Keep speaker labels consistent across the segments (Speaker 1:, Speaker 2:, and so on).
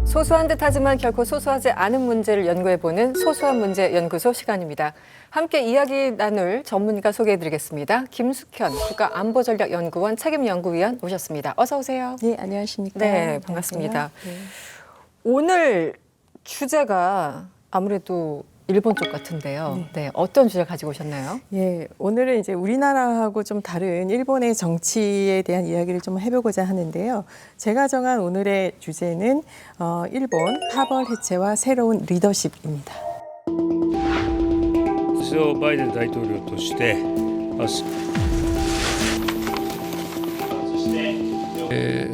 Speaker 1: 소소한 듯하지만 결코 소소하지 않은 문제를 연구해보는 소소한 문제 연구소 시간입니다. 함께 이야기 나눌 전문가 소개해드리겠습니다. 김숙현 국가안보전략연구원 책임연구위원 오셨습니다. 어서 오세요.
Speaker 2: 네, 안녕하십니까.
Speaker 1: 네, 반갑습니다.
Speaker 2: 네.
Speaker 1: 오늘 주제가 아무래도 일본 쪽 같은데요. 네, 어떤 주제 가지고 오셨나요?
Speaker 2: 예, 오늘은 이제 우리나라하고 좀 다른 일본의 정치에 대한 이야기를 좀 해보고자 하는데요. 제가 정한 오늘의 주제는 일본 파벌 해체와 새로운 리더십입니다.
Speaker 3: 菅バイデン大統領として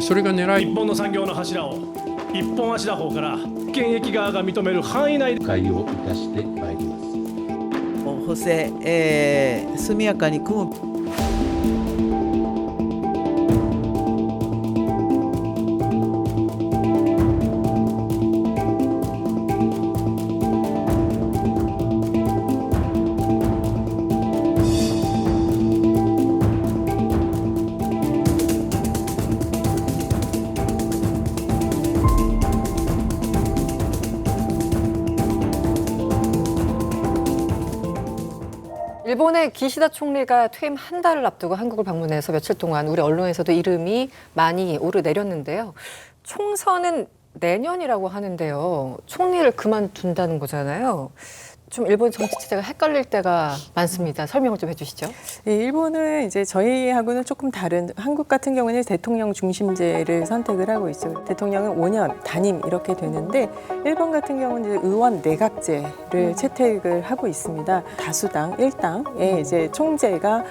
Speaker 4: それが狙い
Speaker 5: 日本の産業の柱を一本足打法から権益側が認める範囲内で
Speaker 6: 会をいたしてまいります。
Speaker 7: 補正、速やかに組む。
Speaker 1: 일본의 기시다 총리가 퇴임 한 달을 앞두고 한국을 방문해서 며칠 동안 우리 언론에서도 이름이 많이 오르내렸는데요. 총선은 내년이라고 하는데요. 총리를 그만둔다는 거잖아요. 좀 일본 정치 체제가 헷갈릴 때가 많습니다. 설명을 좀 해주시죠.
Speaker 2: 예, 일본은 이제 저희하고는 조금 다른, 한국 같은 경우는 대통령 중심제를 선택을 하고 있죠. 대통령은 5년 단임 이렇게 되는데 일본 같은 경우는 이제 의원 내각제를 채택을 하고 있습니다. 다수당 1당의 이제 총재가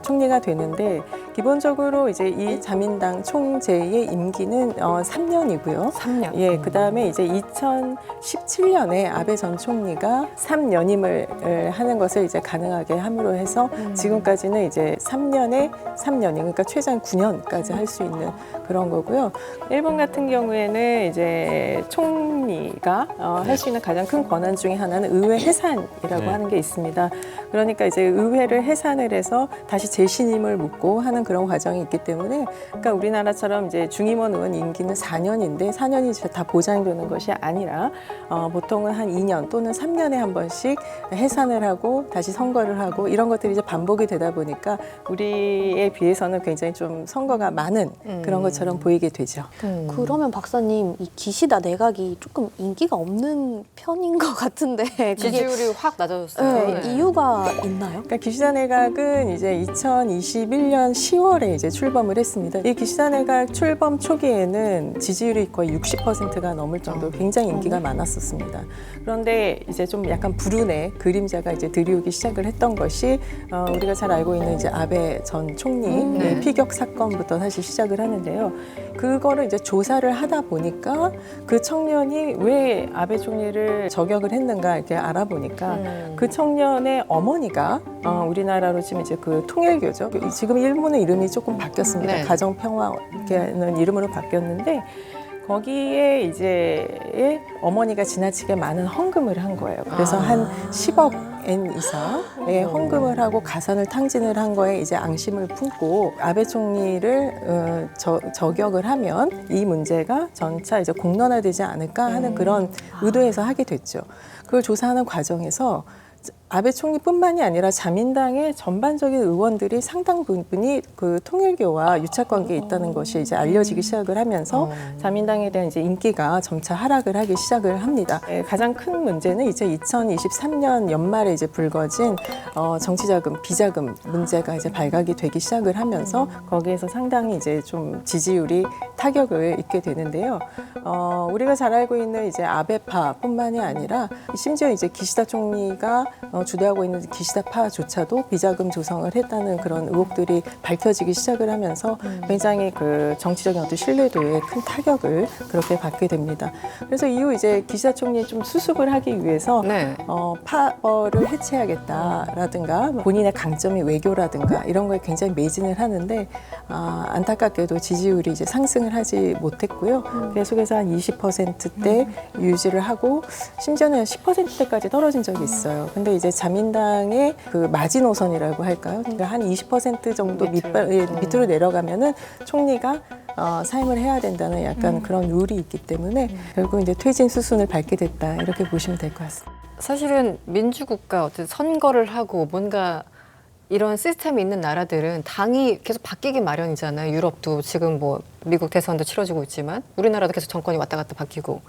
Speaker 2: 총리가 되는데 기본적으로 이제 이 자민당 총재의 임기는 3년이고요.
Speaker 1: 3년.
Speaker 2: 예, 그다음에 이제 2017년에 아베 전 총리가 3연임을 하는 것을 이제 가능하게 함으로 해서 지금까지는 이제 3년에 3년이 그러니까 최장 9년까지 할 수 있는 그런 거고요. 일본 같은 경우에는 이제 총리가 할 수 있는 가장 큰 권한 중에 하나는 의회 해산이라고 하는 게 있습니다. 그러니까 이제 의회를 해산을 해서 다시 재신임을 묻고 하는 그런 과정이 있기 때문에 그러니까 우리나라처럼 이제 중임원 의원 임기는 4년인데 4년이 다 보장되는 것이 아니라 보통은 한 2년 또는 3년에 한 번씩 해산을 하고 다시 선거를 하고 이런 것들이 이제 반복이 되다 보니까 우리에 비해서는 굉장히 좀 선거가 많은 그런 것처럼 보이게 되죠.
Speaker 8: 그러면 박사님, 이 기시다 내각이 조금 인기가 없는 편인 것 같은데 그게
Speaker 1: 지지율이 확 낮아졌어요.
Speaker 8: 네, 이유가 있나요?
Speaker 2: 그러니까 기시다 내각은 이제 2021년 10월에 이제 출범을 했습니다. 이 기시다 내각 출범 초기에는 지지율이 거의 60%가 넘을 정도로 굉장히 인기가 많았었습니다. 그런데 이제 좀 약간 불운의 그림자가 이제 들이오기 시작을 했던 것이 우리가 잘 알고 있는 이제 아베 전 총리 피격 사건부터 사실 시작을 하는데요. 그거를 이제 조사를 하다 보니까 그 청년이 왜 아베 총리를 저격을 했는가 이렇게 알아보니까 그 청년의 어머니가 우리나라로 지금 이제 그 통일교죠. 지금 일본의 이름이 조금 바뀌었습니다.
Speaker 1: 네.
Speaker 2: 가정평화라는 이름으로 바뀌었는데 거기에 이제 어머니가 지나치게 많은 헌금을 한 거예요. 그래서 한 10억 엔 이상의 헌금을 하고 가산을 탕진을 한 거에 이제 앙심을 품고 아베 총리를 저격을 하면 이 문제가 전차 이제 공론화되지 않을까 하는 그런 의도에서 하게 됐죠. 그걸 조사하는 과정에서 아베 총리뿐만이 아니라 자민당의 전반적인 의원들이 상당 부분이 그 통일교와 유착 관계에 있다는 것이 이제 알려지기 시작을 하면서 자민당에 대한 이제 인기가 점차 하락을 하기 시작을 합니다. 가장 큰 문제는 이제 2023년 연말에 이제 불거진 정치자금, 비자금 문제가 이제 발각이 되기 시작을 하면서 거기에서 상당히 이제 좀 지지율이 타격을 입게 되는데요. 우리가 잘 알고 있는 이제 아베파뿐만이 아니라 심지어 이제 기시다 총리가 주도하고 있는 기시다파조차도 비자금 조성을 했다는 그런 의혹들이 밝혀지기 시작을 하면서 굉장히 그 정치적인 어떤 신뢰도에 큰 타격을 그렇게 받게 됩니다. 그래서 이후 이제 기시다 총리 좀 수습을 하기 위해서 파벌을 해체하겠다라든가 본인의 강점이 외교라든가 이런 거에 굉장히 매진을 하는데 안타깝게도 지지율이 이제 상승을 하지 못했고요. 계속해서 한 20%대 유지를 하고 심지어는 10%대까지 떨어진 적이 있어요. 근데 이제 이제 자민당의 그 마지노선이라고 할까요? 그러니까 한 20% 정도 밑으로 내려가면은 총리가 사임을 해야 된다는 약간 그런 룰이 있기 때문에 결국 이제 퇴진 수순을 밟게 됐다 이렇게 보시면 될 것 같습니다.
Speaker 1: 사실은 민주국가 어떤 선거를 하고 뭔가 이런 시스템이 있는 나라들은 당이 계속 바뀌기 마련이잖아요. 유럽도 지금 뭐 미국 대선도 치러지고 있지만 우리나라도 계속 정권이 왔다 갔다 바뀌고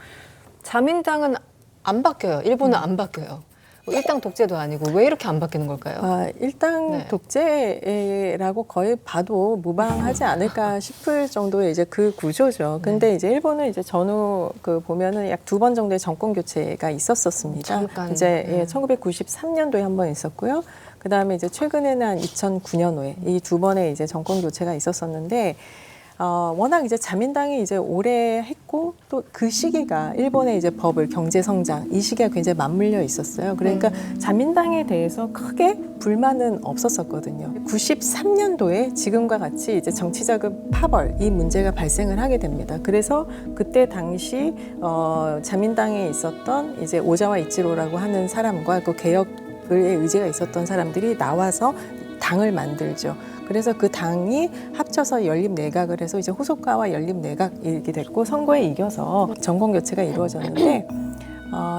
Speaker 1: 자민당은 안 바뀌어요. 일본은 안 바뀌어요. 뭐 일당 독재도 아니고 왜 이렇게 안 바뀌는 걸까요?
Speaker 2: 일당
Speaker 1: 네.
Speaker 2: 독재라고 거의 봐도 무방하지 않을까 싶을 정도의 이제 그 구조죠. 근데 이제 일본은 이제 전후 그 보면은 약 2번 정도의 정권 교체가 있었었습니다.
Speaker 1: 잠깐.
Speaker 2: 이제 1993년도에 한 번 있었고요. 그 다음에 이제 최근에는 한 2009년도에 이 2번의 이제 정권 교체가 있었었는데. 워낙 이제 자민당이 이제 오래 했고 또 그 시기가 일본의 이제 버블 경제 성장 이 시기가 굉장히 맞물려 있었어요. 그러니까 자민당에 대해서 크게 불만은 없었었거든요. 93년도에 지금과 같이 이제 정치자금 파벌 이 문제가 발생을 하게 됩니다. 그래서 그때 당시 자민당에 있었던 이제 오자와 이치로라고 하는 사람과 그 개혁의 의지가 있었던 사람들이 나와서 당을 만들죠. 그래서 그 당이 합쳐서 연립내각을 해서 이제 호소카와 연립내각 이렇게 됐고 선거에 이겨서 정권 교체가 이루어졌는데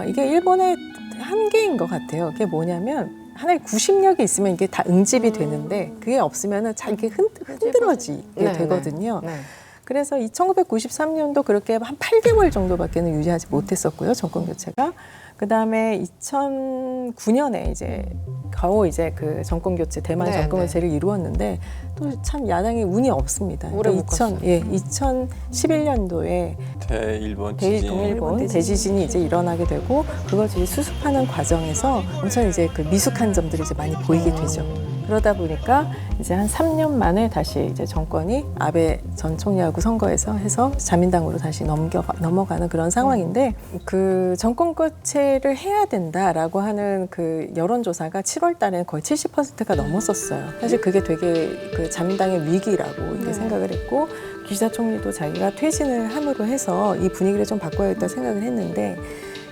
Speaker 2: 이게 일본의 한계인 것 같아요. 그게 뭐냐면 하나의 구심력이 있으면 이게 다 응집이 되는데 그게 없으면은 잘 이렇게 흔들어지게
Speaker 1: 네,
Speaker 2: 되거든요.
Speaker 1: 네.
Speaker 2: 그래서 1993년도 그렇게 한 8개월 정도밖에는 유지하지 못했었고요. 정권 교체가. 그다음에 2009년에 이제 겨우 이제 그 정권 교체 대만
Speaker 1: 네,
Speaker 2: 정권
Speaker 1: 네.
Speaker 2: 교체를 이루었는데 또 참 야당이 운이 없습니다.
Speaker 1: 오래 못 갔어요.
Speaker 2: 2011년도에
Speaker 9: 대일본 지진.
Speaker 2: 대동일본 대지진이 이제 일어나게 되고 그걸 이제 수습하는 과정에서 엄청 이제 그 미숙한 점들이 이제 많이 보이게 되죠. 그러다 보니까 이제 한 3년 만에 다시 이제 정권이 아베 전 총리하고 선거에서 해서 자민당으로 다시 넘어가는 그런 상황인데 그 정권 교체를 해야 된다라고 하는 그 여론조사가 7월 달에는 거의 70%가 넘었었어요. 사실 그게 되게 그 자민당의 위기라고 이렇게 생각을 했고 기시다 총리도 자기가 퇴진을 함으로 해서 이 분위기를 좀 바꿔야겠다 생각을 했는데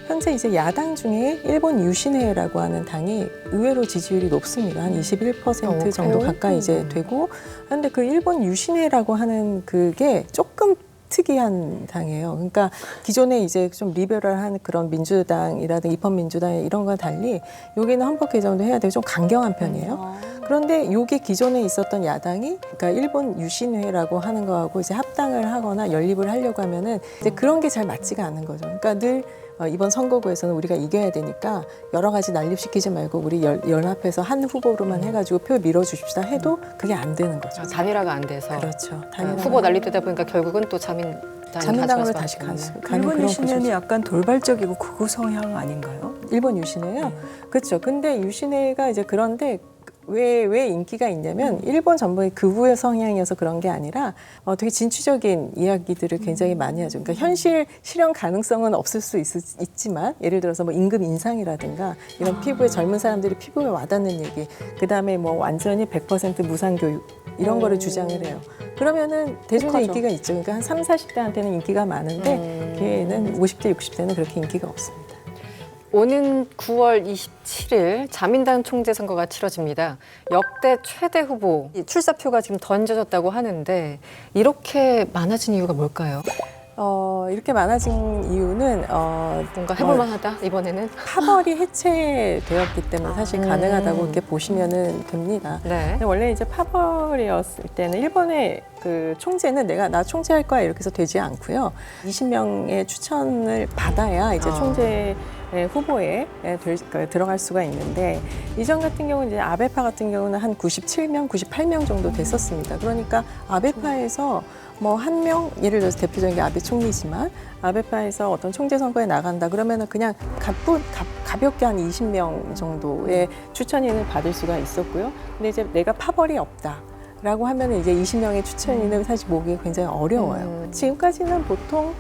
Speaker 2: 현재 이제 야당 중에 일본 유신회라고 하는 당이 의외로 지지율이 높습니다. 한 21% 정도 가까이 이제 되고. 그런데 그 일본 유신회라고 하는 그게 조금 특이한 당이에요. 그러니까 기존에 이제 좀 리베럴한 그런 민주당이라든가 입헌민주당 이런 거와 달리 여기는 헌법 개정도 해야 되고 좀 강경한 편이에요. 그런데 요게 기존에 있었던 야당이 그러니까 일본 유신회라고 하는 거하고 이제 합당을 하거나 연립을 하려고 하면은 이제 그런 게 잘 맞지가 않은 거죠. 그러니까 늘 이번 선거구에서는 우리가 이겨야 되니까 여러 가지 난립시키지 말고 우리 연합해서 한 후보로만 해가지고 표 밀어주십시다 해도 그게 안 되는 거죠.
Speaker 1: 단일화가 안 돼서
Speaker 2: 그렇죠.
Speaker 1: 후보 난립되다 보니까 결국은 또
Speaker 2: 자민당으로 다시 가는
Speaker 10: 일본
Speaker 2: 그런
Speaker 10: 유신회는
Speaker 2: 구조죠.
Speaker 10: 약간 돌발적이고 극우 성향 아닌가요?
Speaker 2: 일본 유신회요? 그렇죠. 근데 유신회가 이제 그런데 왜 인기가 있냐면 일본 전부의 극우의 성향이어서 그런 게 아니라 되게 진취적인 이야기들을 굉장히 많이 하죠. 그러니까 현실 실현 가능성은 없을 수 있지만 예를 들어서 뭐 임금 인상이라든가 이런 피부에 젊은 사람들이 피부에 와닿는 얘기 그다음에 뭐 완전히 100% 무상교육 이런 거를 주장을 해요. 그러면은 대중적 인기가 있죠. 그러니까 한 3, 40대한테는 인기가 많은데 걔는 50대, 60대는 그렇게 인기가 없습니다.
Speaker 1: 오는 9월 27일 자민당 총재 선거가 치러집니다. 역대 최대 후보 출사표가 지금 던져졌다고 하는데 이렇게 많아진 이유가 뭘까요?
Speaker 2: 이렇게 많아진 이유는
Speaker 1: 뭔가 해볼만하다 이번에는.
Speaker 2: 파벌이 해체되었기 때문에 사실 가능하다고 이렇게 보시면은 됩니다.
Speaker 1: 네.
Speaker 2: 근데 원래 이제 파벌이었을 때는 일본의 그 총재는 나 총재할 거야 이렇게 해서 되지 않고요. 20명의 추천을 받아야 이제 총재 후보에 들어갈 수가 있는데 이전 같은 경우는 이제 아베파 같은 경우는 한 97명, 98명 정도 됐었습니다. 그러니까 아베파에서 뭐 한 명, 예를 들어서 대표적인 게 아베 총리지만 아베파에서 어떤 총재 선거에 나간다 그러면은 그냥 가볍게 한 20명 정도의 추천인을 받을 수가 있었고요. 근데 이제 내가 파벌이 없다. 라고 하면 이제 20명의 추천인을 사실 모으기 굉장히 어려워요. 지금까지는 보통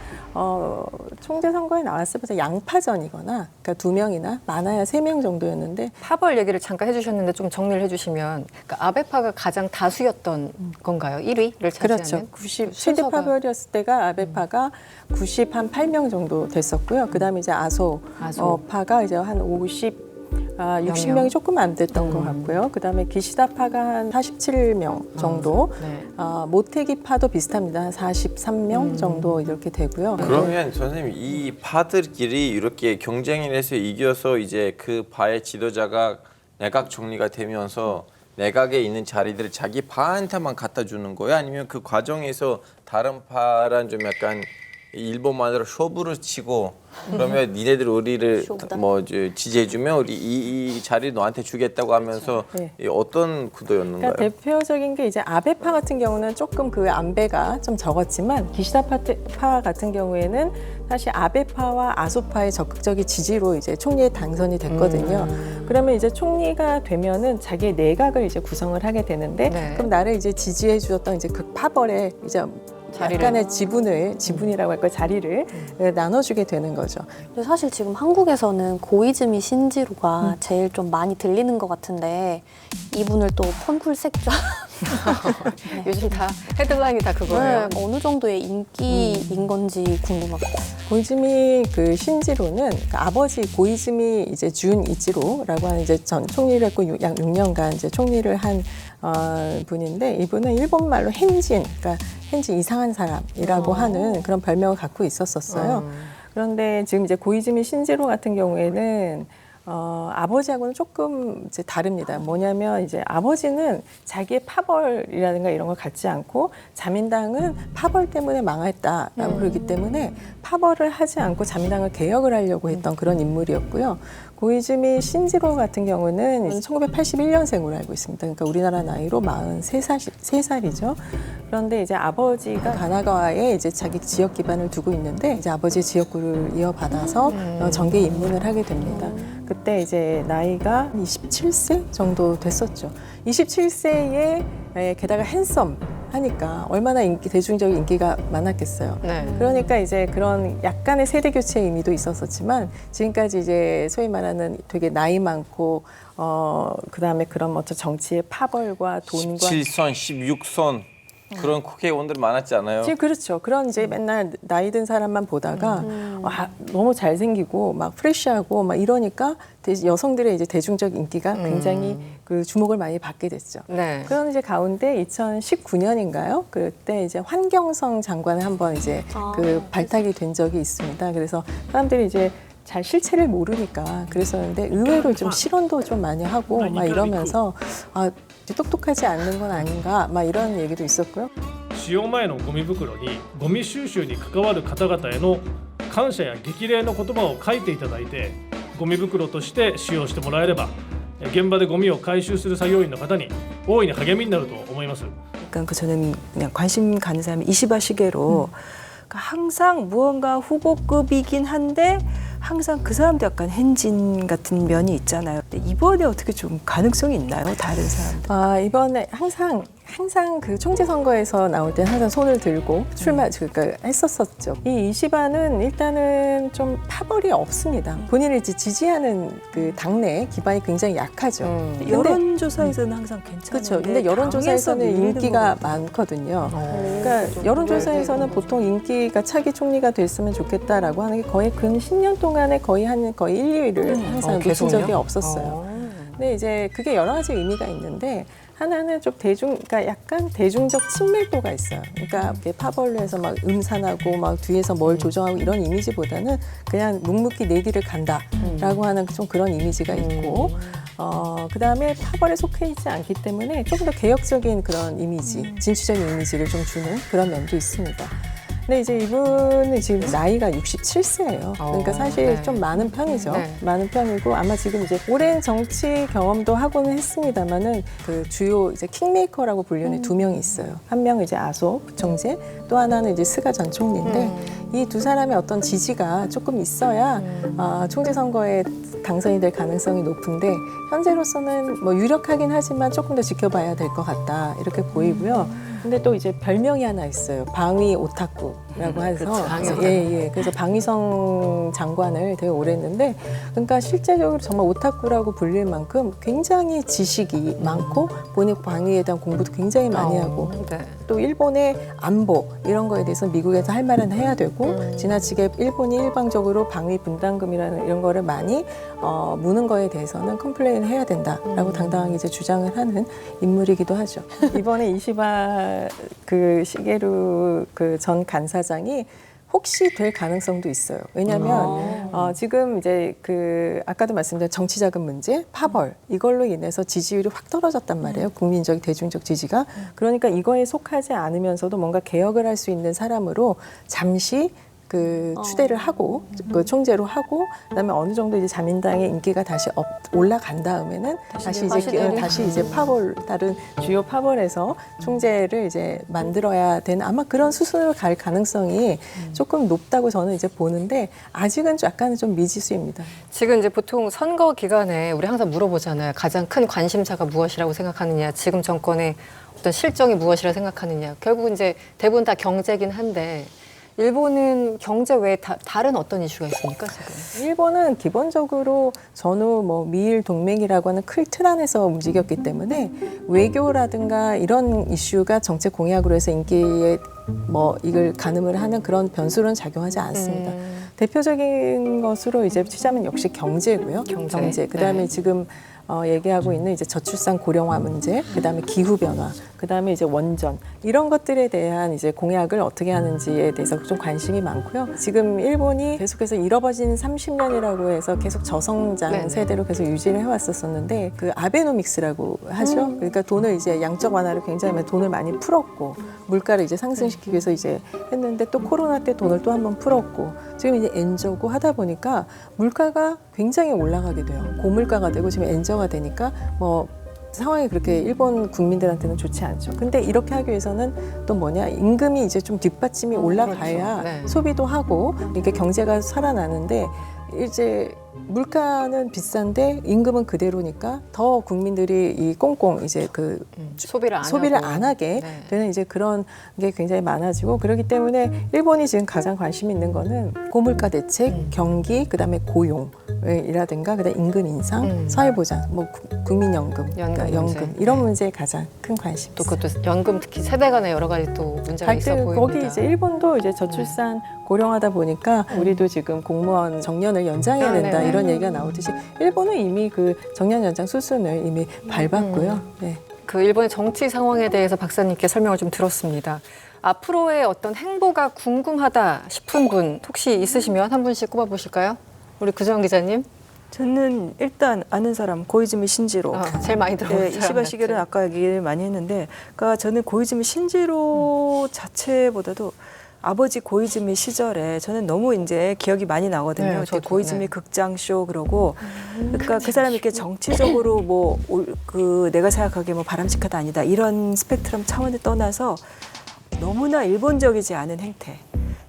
Speaker 2: 총재 선거에 나왔을 때 양파전이거나 그러니까 2명이나 많아야 3명 정도였는데
Speaker 1: 파벌 얘기를 잠깐 해주셨는데 좀 정리를 해주시면 그러니까 아베파가 가장 다수였던 건가요? 1위를 차지하는?
Speaker 2: 그렇죠. 최대 파벌이었을 때가 아베파가 98명 정도 됐었고요. 그다음에 이제 아소파가 이제 한 50 60명이 조금 안 됐던 것 같고요. 그다음에 기시다파가 한 47명 정도,
Speaker 1: 네.
Speaker 2: 모테기파도 비슷합니다. 한 43명 정도 이렇게 되고요.
Speaker 9: 그러면 선생님 이 파들끼리 이렇게 경쟁을 해서 이겨서 이제 그 파의 지도자가 내각 정리가 되면서 내각에 있는 자리들을 자기 파한테만 갖다 주는 거예요? 아니면 그 과정에서 다른 파랑 좀 약간 일본말로 쇼부를 치고 그러면 니네들 우리를
Speaker 8: 쇼부다.
Speaker 9: 뭐 지지해주면 우리 이 자리 너한테 주겠다고 하면서
Speaker 2: 네.
Speaker 9: 이 어떤 구도였는가요?
Speaker 2: 그러니까 대표적인 게 이제 아베파 같은 경우는 조금 그 안배가 좀 적었지만 기시다파 같은 경우에는 사실 아베파와 아소파의 적극적인 지지로 이제 총리에 당선이 됐거든요. 그러면 이제 총리가 되면은 자기의 내각을 이제 구성을 하게 되는데
Speaker 1: 네.
Speaker 2: 그럼 나를 이제 지지해 주었던 이제 그 파벌에 이제
Speaker 1: 자리를.
Speaker 2: 약간의 지분이라고 할까 자리를 나눠주게 되는 거죠.
Speaker 8: 근데 사실 지금 한국에서는 고이즈미 신지로가 제일 좀 많이 들리는 것 같은데 이분을 또 폰쿨색좌
Speaker 1: 요즘 다 헤드라인이 다 그거예요.
Speaker 8: 어느 정도의 인기인 건지 궁금합니다.
Speaker 2: 고이즈미 그 신지로는 그 아버지 고이즈미 이제 준 이치로라고 하는 이제 전 총리를 했고 약 6년간 이제 총리를 한 분인데 이분은 일본말로 헨진, 그러니까 헨진 이상한 사람이라고 하는 그런 별명을 갖고 있었었어요. 그런데 지금 이제 고이즈미 신지로 같은 경우에는 아버지하고는 조금 이제 다릅니다. 뭐냐면 이제 아버지는 자기의 파벌이라든가 이런 걸 갖지 않고 자민당은 파벌 때문에 망했다라고 그러기 때문에 파벌을 하지 않고 자민당을 개혁을 하려고 했던 그런 인물이었고요. 고이즈미 신지로 같은 경우는 1981년생으로 알고 있습니다. 그러니까 우리나라 나이로 43살이죠. 그런데 이제 아버지가 가나가와에 이제 자기 지역 기반을 두고 있는데 이제 아버지의 지역구를 이어받아서 정계 입문을 하게 됩니다. 그때 이제 나이가 27세 정도 됐었죠. 27세에 게다가 핸섬 하니까 얼마나 대중적인 인기가 많았겠어요.
Speaker 1: 네.
Speaker 2: 그러니까 이제 그런 약간의 세대 교체의 의미도 있었었지만 지금까지 이제 소위 말하는 되게 나이 많고 그다음에 그런 어떤 정치의 파벌과 돈과
Speaker 9: 17선, 16선 그런 국회의원들 많았지 않아요?
Speaker 2: 지금 그렇죠. 그런 이제 맨날 나이 든 사람만 보다가 너무 잘생기고 막 프레시하고 막 이러니까 여성들의 이제 대중적 인기가 굉장히 그 주목을 많이 받게 됐죠.
Speaker 1: 네.
Speaker 2: 그런 이제 가운데 2019년인가요? 그때 이제 환경성 장관을 한번 이제 그 발탁이 된 적이 있습니다. 그래서 사람들이 이제 잘 실체를 모르니까 그랬었는데 의외로 좀 실언도 좀 많이 하고 막 이러면서 똑똑하지 않는 건 아닌가 막 이런 얘기도 있었고요.
Speaker 5: 使用前のゴミ袋にゴミ収集に関わる方々への感謝や激励の言葉を書いていただいてゴミ袋として使用してもらえれば現場でゴミを回収する作業員の方に大いに励みになると思います。
Speaker 10: 그러니까 저는 그냥 관심 가는 사람이 이시바 시게로 그러니까 항상 무언가 후보급이긴 한데 항상 그 사람도 약간 hen진 같은 면이 있잖아요. 근데 이번에 어떻게 좀 가능성이 있나요? 다른 사람들?
Speaker 2: 이번에 항상 그 총재 선거에서 나올 때 항상 손을 들고 그러니까 했었었죠. 이 이시바는 일단은 좀 파벌이 없습니다. 본인을 이제 지지하는 그 당내 기반이 굉장히 약하죠. 근데
Speaker 10: 여론조사에서는 항상 괜찮은데
Speaker 2: 그렇죠. 근데 여론조사에서는
Speaker 10: 당에서
Speaker 2: 인기가 많거든요. 그러니까 여론조사에서는 보통 인기가 차기 총리가 됐으면 좋겠다라고 하는 게 거의 근 10년 동안에 거의 1, 2위를 항상 놓친 적이 없었어요. 근데 이제 그게 여러 가지 의미가 있는데 하나는 좀 그러니까 약간 대중적 친밀도가 있어요. 그러니까 이렇게 파벌로 해서 막 음산하고 막 뒤에서 뭘 조정하고 이런 이미지보다는 그냥 묵묵히 내 길을 간다라고 하는 좀 그런 이미지가 있고 그다음에 파벌에 속해 있지 않기 때문에 조금 더 개혁적인 그런 이미지, 진취적인 이미지를 좀 주는 그런 면도 있습니다. 근데 이제 이분은 지금 나이가 67세예요. 그러니까 사실
Speaker 1: 네.
Speaker 2: 좀 많은 편이죠.
Speaker 1: 네.
Speaker 2: 많은 편이고 아마 지금 이제 오랜 정치 경험도 하고는 했습니다만은 그 주요 이제 킹메이커라고 불리는 두 명이 있어요. 한 명은 이제 아소 부총재, 또 하나는 이제 스가 전 총리인데 이 두 사람의 어떤 지지가 조금 있어야 총재 선거에 당선이 될 가능성이 높은데 현재로서는 뭐 유력하긴 하지만 조금 더 지켜봐야 될 것 같다 이렇게 보이고요. 근데 또 이제 별명이 하나 있어요. 방위 오타쿠라고 해서
Speaker 1: 그렇죠. 방위 오타쿠.
Speaker 2: 예. 그래서 방위성 장관을 되게 오래 했는데 그러니까 실제적으로 정말 오타쿠라고 불릴 만큼 굉장히 지식이 많고 본인 방위에 대한 공부도 굉장히 많이 하고
Speaker 1: 네.
Speaker 2: 또 일본의 안보 이런 거에 대해서 미국에서 할 말은 해야 되고 지나치게 일본이 일방적으로 방위 분담금이라는 이런 거를 많이 무는 거에 대해서는 컴플레인을 해야 된다라고 당당하게 이제 주장을 하는 인물이기도 하죠. 이번에 이시바 그 시게루 그 전 간사장이 혹시 될 가능성도 있어요. 왜냐하면 지금 이제 그 아까도 말씀드린 정치자금 문제, 파벌 이걸로 인해서 지지율이 확 떨어졌단 말이에요. 국민적 대중적 지지가. 그러니까 이거에 속하지 않으면서도 뭔가 개혁을 할 수 있는 사람으로 잠시 그 추대를 하고 그 총재로 하고 그다음에 어느 정도 이제 자민당의 인기가 다시 올라간 다음에는 다시 이제 파벌 다른 주요 파벌에서 총재를 이제 만들어야 되는 아마 그런 수순으로 갈 가능성이 조금 높다고 저는 이제 보는데 아직은 약간은 좀 미지수입니다.
Speaker 1: 지금 이제 보통 선거 기간에 우리 항상 물어보잖아요. 가장 큰 관심사가 무엇이라고 생각하느냐, 지금 정권의 어떤 실정이 무엇이라고 생각하느냐. 결국은 이제 대부분 다 경제긴 한데 일본은 경제 외에 다른 어떤 이슈가 있습니까, 지금?
Speaker 2: 일본은 기본적으로 전후 뭐 미일 동맹이라고 하는 틀 안에서 움직였기 때문에 외교라든가 이런 이슈가 정책 공약으로 해서 인기에 뭐 이걸 가늠을 하는 그런 변수로는 작용하지 않습니다. 대표적인 것으로 이제 치자면 역시 경제고요. 경제. 그다음에
Speaker 1: 네.
Speaker 2: 지금 얘기하고 있는 이제 저출산 고령화 문제, 그다음에 기후 변화, 그다음에 이제 원전 이런 것들에 대한 이제 공약을 어떻게 하는지에 대해서 좀 관심이 많고요. 지금 일본이 계속해서 잃어버진 30년이라고 해서 계속 저성장
Speaker 1: 네네.
Speaker 2: 세대로 계속 유지를 해왔었었는데 그 아베노믹스라고 하죠. 그러니까 돈을 이제 양적 완화를 굉장히 많이 돈을 많이 풀었고 물가를 이제 상승시키기 위해서 이제 했는데 또 코로나 때 돈을 또 한번 풀었고 지금 이제 엔저고 하다 보니까 물가가 굉장히 올라가게 돼요. 고물가가 되고 지금 엔저가 되니까 뭐 상황이 그렇게 일본 국민들한테는 좋지 않죠. 근데 이렇게 하기 위해서는 또 뭐냐 임금이 이제 좀 뒷받침이 올라가야
Speaker 1: 그렇죠. 네.
Speaker 2: 소비도 하고 이렇게 경제가 살아나는데 이제 물가는 비싼데 임금은 그대로니까 더 국민들이 이 꽁꽁 이제 그
Speaker 1: 소비를
Speaker 2: 안 하게
Speaker 1: 네.
Speaker 2: 되는 이제 그런 게 굉장히 많아지고 그렇기 때문에 일본이 지금 가장 관심 있는 거는 고물가 대책, 경기, 그다음에 고용이라든가 그다음 임금 인상, 사회보장, 뭐 국민연금, 그러니까 연금
Speaker 1: 문제.
Speaker 2: 이런 문제에 가장 큰 관심.
Speaker 1: 또 그것도 연금 특히 세대 간에 여러 가지 또 문제가 있어
Speaker 2: 갈등
Speaker 1: 보입니다.
Speaker 2: 거기 이제 일본도 이제 저출산 고령하다 보니까 우리도 지금 공무원 정년을 연장해야 된다
Speaker 1: 네.
Speaker 2: 이런 얘기가 나오듯이 일본은 이미 그 정년 연장 수순을 이미 밟았고요. 네.
Speaker 1: 그 일본의 정치 상황에 대해서 박사님께 설명을 좀 들었습니다. 앞으로의 어떤 행보가 궁금하다 싶은 분 혹시 있으시면 한 분씩 꼽아보실까요? 우리 구정 기자님.
Speaker 10: 저는 일단 아는 사람 고이즈미 신지로.
Speaker 1: 제일 많이 들어본
Speaker 10: 네,
Speaker 1: 사람
Speaker 10: 이시바 시게는
Speaker 1: 같죠.
Speaker 10: 아까 얘기를 많이 했는데, 그러니까 저는 고이즈미 신지로 자체보다도 아버지 고이즈미 시절에 저는 너무 이제 기억이 많이 나거든요.
Speaker 1: 네,
Speaker 10: 그때
Speaker 1: 저도,
Speaker 10: 고이즈미
Speaker 1: 네.
Speaker 10: 극장쇼 그러고, 그러니까 그 사람이 이렇게 정치적으로 뭐 그 내가 생각하기에 뭐 바람직하다 아니다 이런 스펙트럼 차원을 떠나서 너무나 일본적이지 않은 행태.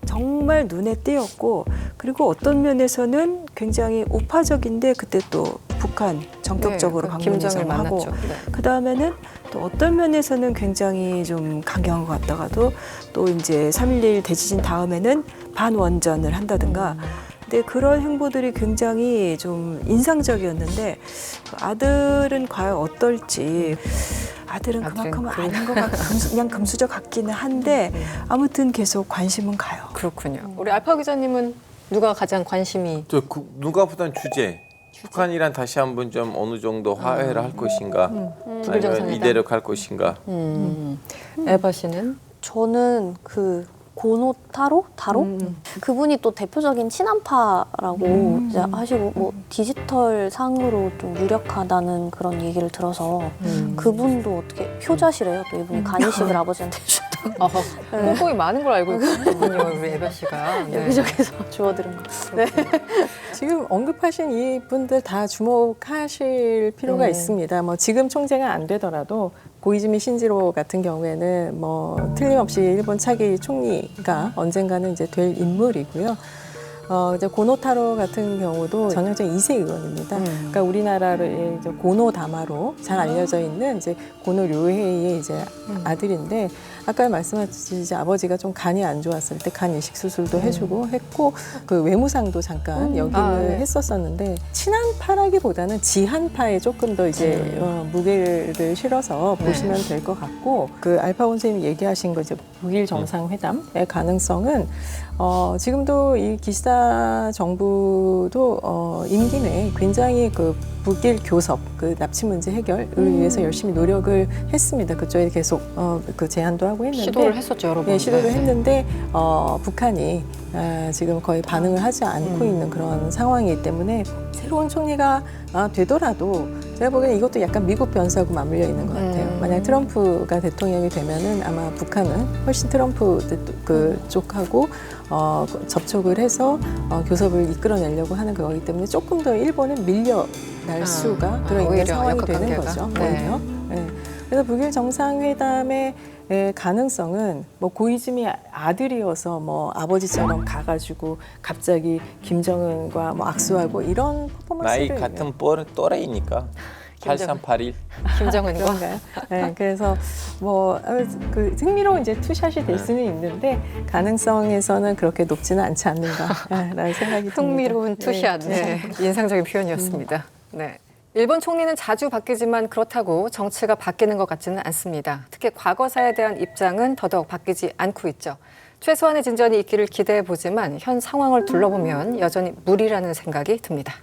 Speaker 10: 정말 눈에 띄었고 그리고 어떤 면에서는 굉장히 우파적인데 그때 또 북한 전격적으로
Speaker 1: 네,
Speaker 10: 방문해서
Speaker 1: 김정일
Speaker 10: 하고
Speaker 1: 만났죠. 네.
Speaker 10: 그 다음에는 또 어떤 면에서는 굉장히 좀 강경한 것 같다가도 또 이제 3.11 대지진 다음에는 반원전을 한다든가 근데 그런 행보들이 굉장히 좀 인상적이었는데 그 아들은 과연 어떨지 아들은 그만큼 아닌 것 같고 그냥 금수저 같기는 한데 아무튼 계속 관심은 가요.
Speaker 1: 그렇군요. 우리 알파 기자님은 누가 가장 관심이
Speaker 9: 누가 보단 주제. 북한이란 다시 한번 좀 어느 정도 화해를 할 것인가, 아니면
Speaker 1: 부부정상이다.
Speaker 9: 이대로 갈 것인가.
Speaker 1: 에바 씨는?
Speaker 8: 저는 그 고노타로? 그분이 또 대표적인 친한파라고 이제 하시고 뭐 디지털 상으로 좀 유력하다는 그런 얘기를 들어서 그분도 어떻게 효자시래요. 또 이분이 간이식을 아버지한테 해준다고.
Speaker 1: 꼼꼼히 많은 걸 알고 있군요, 우리 에바 씨가. 네.
Speaker 8: 여기저기서 주워들은 거. 네.
Speaker 2: 지금 언급하신 이 분들 다 주목하실 필요가 있습니다. 뭐 지금 총재가 안 되더라도 고이즈미 신지로 같은 경우에는 뭐 틀림없이 일본 차기 총리가 언젠가는 이제 될 인물이고요. 이제 고노타로 같은 경우도 전형적인 2세 의원입니다. 그러니까 우리나라의 이제 고노다마로 잘 알려져 있는 이제 고노 료헤이의 이제 아들인데 아까 말씀하셨듯이 이제 아버지가 좀 간이 안 좋았을 때 간 이식 수술도 해주고 했고 그 외무상도 잠깐 역임을 했었었는데 친한파라기보다는 지한파에 조금 더 이제 무게를 실어서 보시면 될 것 같고 그 알파곤 선생님이 얘기하신 거 이제 북일 정상회담의 가능성은 지금도 이 기시다 정부도 임기 내에 굉장히 그 북일 교섭, 그 납치 문제 해결을 위해서 열심히 노력을 했습니다. 그쪽에 계속 그 제안도 하고 했는데
Speaker 1: 시도를 했었죠, 여러 번.
Speaker 2: 네, 시도를 했는데 북한이 지금 거의 반응을 하지 않고 있는 그런 상황이기 때문에 새로운 총리가 되더라도 제가 보기엔 이것도 약간 미국 변수하고 맞물려 있는 것 같아요. 만약 트럼프가 대통령이 되면은 아마 북한은 훨씬 트럼프 그 쪽하고 접촉을 해서 교섭을 이끌어내려고 하는 거기 때문에 조금 더 일본은 밀려날 수가 들어있는
Speaker 1: 오히려
Speaker 2: 상황이 되는
Speaker 1: 역학관계가.
Speaker 2: 거죠.
Speaker 1: 네.
Speaker 2: 오히려. 네. 그래서 북일 정상회담의 가능성은 뭐 고이즈미 아들이어서 뭐 아버지처럼 가가지고 갑자기 김정은과 뭐 악수하고 이런
Speaker 9: 나이
Speaker 2: 퍼포먼스를
Speaker 9: 같은 또래이니까 8381.
Speaker 1: 김정은과.
Speaker 2: 그런가요? 네, 그래서 뭐 그 흥미로운 이제 투샷이 될 수는 있는데 가능성에서는 그렇게 높지는 않지 않는가라는 생각이 듭니다.
Speaker 1: 흥미로운 투샷.
Speaker 2: 네.
Speaker 1: 네. 인상적인 표현이었습니다. 네. 일본 총리는 자주 바뀌지만 그렇다고 정치가 바뀌는 것 같지는 않습니다. 특히 과거사에 대한 입장은 더더욱 바뀌지 않고 있죠. 최소한의 진전이 있기를 기대해 보지만 현 상황을 둘러보면 여전히 무리라는 생각이 듭니다.